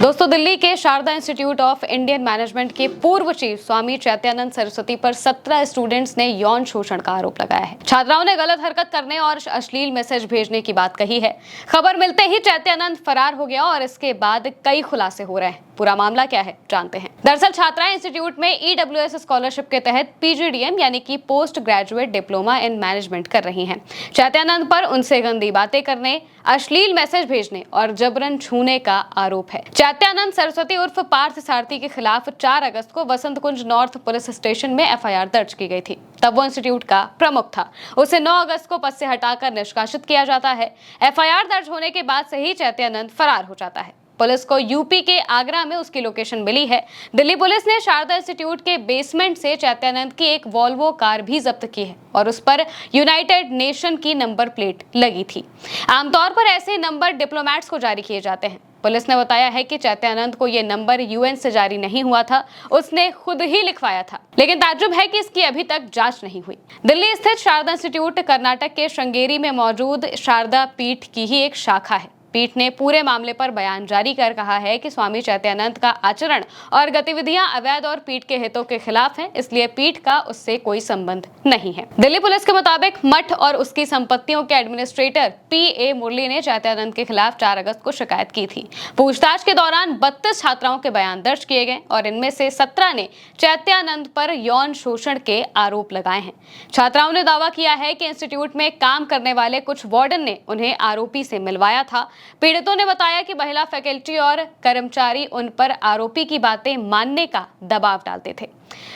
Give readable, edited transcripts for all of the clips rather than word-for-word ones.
दोस्तों, दिल्ली के Sharda institute of Indian management के पूर्व चीफ स्वामी चैत्यानंद सरस्वती पर 17 स्टूडेंट्स ने यौन शोषण का आरोप लगाया है। छात्राओं ने गलत हरकत करने और अश्लील मैसेज भेजने की बात कही है। खबर मिलते ही चैत्यानंद फरार हो गया और इसके बाद कई खुलासे हो रहे हैं। पूरा मामला क्या है, जानते हैं। दरअसल छात्राएं इंस्टीट्यूट में EWS स्कॉलरशिप के तहत PGDM यानी कि post graduate diploma in management कर रही हैं। चैत्यानंद पर उनसे गंदी बातें करने, अश्लील मैसेज भेजने और जबरन छूने का आरोप है। चैत्यानंद सरस्वती उर्फ पार्थ सारथी के खिलाफ 4 अगस्त को वसंत कुंज नॉर्थ पुलिस स्टेशन में FIR दर्ज की गई थी। तब वो इंस्टीट्यूट का प्रमुख था। उसे 9 अगस्त को पद से हटाकर निष्कासित किया जाता है। FIR दर्ज होने के बाद से ही चैत्यानंद फरार हो जाता है। पुलिस को यूपी के आगरा में उसकी लोकेशन मिली है। दिल्ली पुलिस ने शारदा इंस्टीट्यूट के बेसमेंट से चैत्यानंद की एक वॉल्वो कार भी जब्त की है और उस पर यूनाइटेड नेशन की नंबर प्लेट लगी थी। आमतौर पर ऐसे नंबर डिप्लोमैट्स को जारी किए जाते हैं। पुलिस ने बताया है कि चैत्यानंद को यह नंबर UN से जारी नहीं हुआ था, उसने खुद ही लिखवाया था। लेकिन ताज्जुब है कि इसकी अभी तक जांच नहीं हुई। दिल्ली स्थित शारदा इंस्टीट्यूट कर्नाटक के श्रृंगेरी में मौजूद शारदा पीठ की ही एक शाखा है। पीठ ने पूरे मामले पर बयान जारी कर कहा है कि स्वामी चैत्यानंद का आचरण और गतिविधियां अवैध और पीठ के हितों के खिलाफ हैं, इसलिए पीठ का उससे कोई संबंध नहीं है। दिल्ली पुलिस के मुताबिक मठ और उसकी संपत्तियों के एडमिनिस्ट्रेटर PA मुरली ने चैत्यानंद के खिलाफ 4 अगस्त को शिकायत की थी। पूछताछ के दौरान 32 छात्राओं के बयान दर्ज किए गए और इनमें से 17 ने चैत्यानंद पर यौन शोषण के आरोप लगाए हैं। छात्राओं ने दावा किया है कि इंस्टीट्यूट में काम करने वाले कुछ वार्डन ने उन्हें आरोपी से मिलवाया था। पीड़ितों ने बताया कि महिला फैकल्टी और कर्मचारी उन पर आरोपी की बातें मानने का दबाव डालते थे।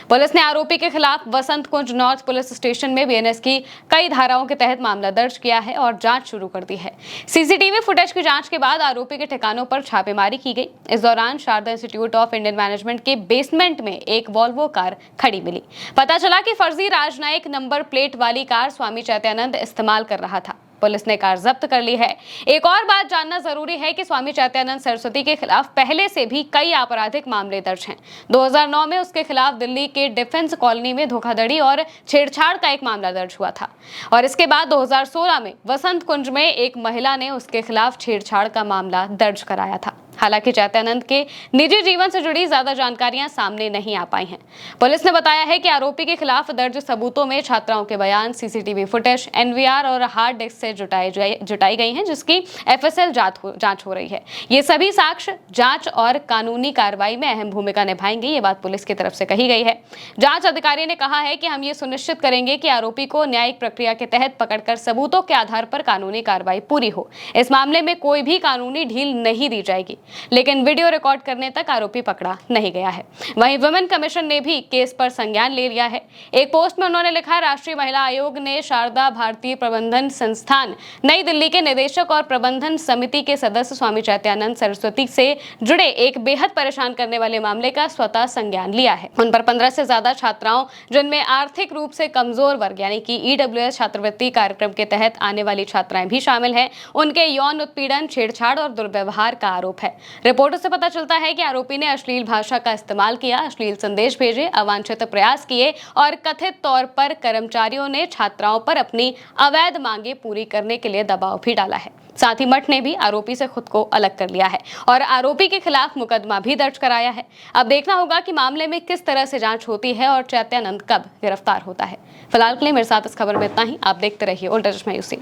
पुलिस ने आरोपी के खिलाफ वसंत कुंज नॉर्थ पुलिस स्टेशन में BNS की कई धाराओं के तहत मामला दर्ज किया है और जांच शुरू कर दी है। CCTV फुटेज की जांच के बाद आरोपी के ठिकानों पर छापेमारी की गई। इस दौरान Sharda institute of Indian management के बेसमेंट में एक वॉल्वो कार खड़ी मिली। पता चला कि फर्जी राजनयिक नंबर प्लेट वाली कार स्वामी चैत्यानंद इस्तेमाल कर रहा था। पुलिस ने कार जब्त कर ली है। एक और बात जानना जरूरी है कि स्वामी चैत्यानंद सरस्वती के खिलाफ पहले से भी कई आपराधिक मामले दर्ज हैं। 2009 में उसके खिलाफ दिल्ली के डिफेंस कॉलोनी में धोखाधड़ी और छेड़छाड़ का एक मामला दर्ज हुआ था और इसके बाद 2016 में वसंत कुंज में एक महिला ने उसके खिलाफ छेड़छाड़ का मामला दर्ज कराया था। हालांकि चैत्यानंद के निजी जीवन से जुड़ी ज्यादा जानकारियां सामने नहीं आ पाई हैं। पुलिस ने बताया है कि आरोपी के खिलाफ दर्ज सबूतों में छात्राओं के बयान, CCTV फुटेज, NVR और हार्ड डिस्क से जुटाई गई हैं, जिसकी FSL जांच हो रही है। ये सभी साक्ष्य जांच और कानूनी कार्रवाई में अहम भूमिका निभाएंगे, ये बात पुलिस की तरफ से कही गई है। जांच अधिकारी ने कहा है कि हम ये सुनिश्चित करेंगे कि आरोपी को न्यायिक प्रक्रिया के तहत पकड़कर सबूतों के आधार पर कानूनी कार्रवाई पूरी हो। इस मामले में कोई भी कानूनी ढील नहीं दी जाएगी, लेकिन वीडियो रिकॉर्ड करने तक आरोपी पकड़ा नहीं गया है। वहीं वुमेन कमीशन ने भी केस पर संज्ञान ले लिया है। एक पोस्ट में उन्होंने लिखा, राष्ट्रीय महिला आयोग ने शारदा भारतीय प्रबंधन संस्थान नई दिल्ली के निदेशक और प्रबंधन समिति के सदस्य स्वामी चैत्यानंद सरस्वती से जुड़े एक बेहद परेशान करने वाले मामले का स्वतः संज्ञान लिया है। उन पर 15 से ज्यादा छात्राओं, जिनमें आर्थिक रूप से कमजोर वर्ग यानी कि EWS छात्रवृत्ति कार्यक्रम के तहत आने वाली छात्राएं भी शामिल हैं, उनके यौन उत्पीड़न, छेड़छाड़ और दुर्व्यवहार का आरोप है। रिपोर्टों से पता चलता है कि आरोपी ने अश्लील भाषा का इस्तेमाल किया, अश्लील संदेश भेजे, अवांछित प्रयास किए और कथित तौर पर कर्मचारियों ने छात्राओं पर अपनी अवैध मांगे पूरी करने के लिए दबाव भी डाला है। साथ ही मठ ने भी आरोपी से खुद को अलग कर लिया है और आरोपी के खिलाफ मुकदमा भी दर्ज कराया है। अब देखना होगा कि मामले में किस तरह से जांच होती है और चैत्यानंद कब गिरफ्तार होता है। फिलहाल के लिए मेरे साथ इस खबर में इतना ही। आप देखते रहिए उल्टा चश्मा UC।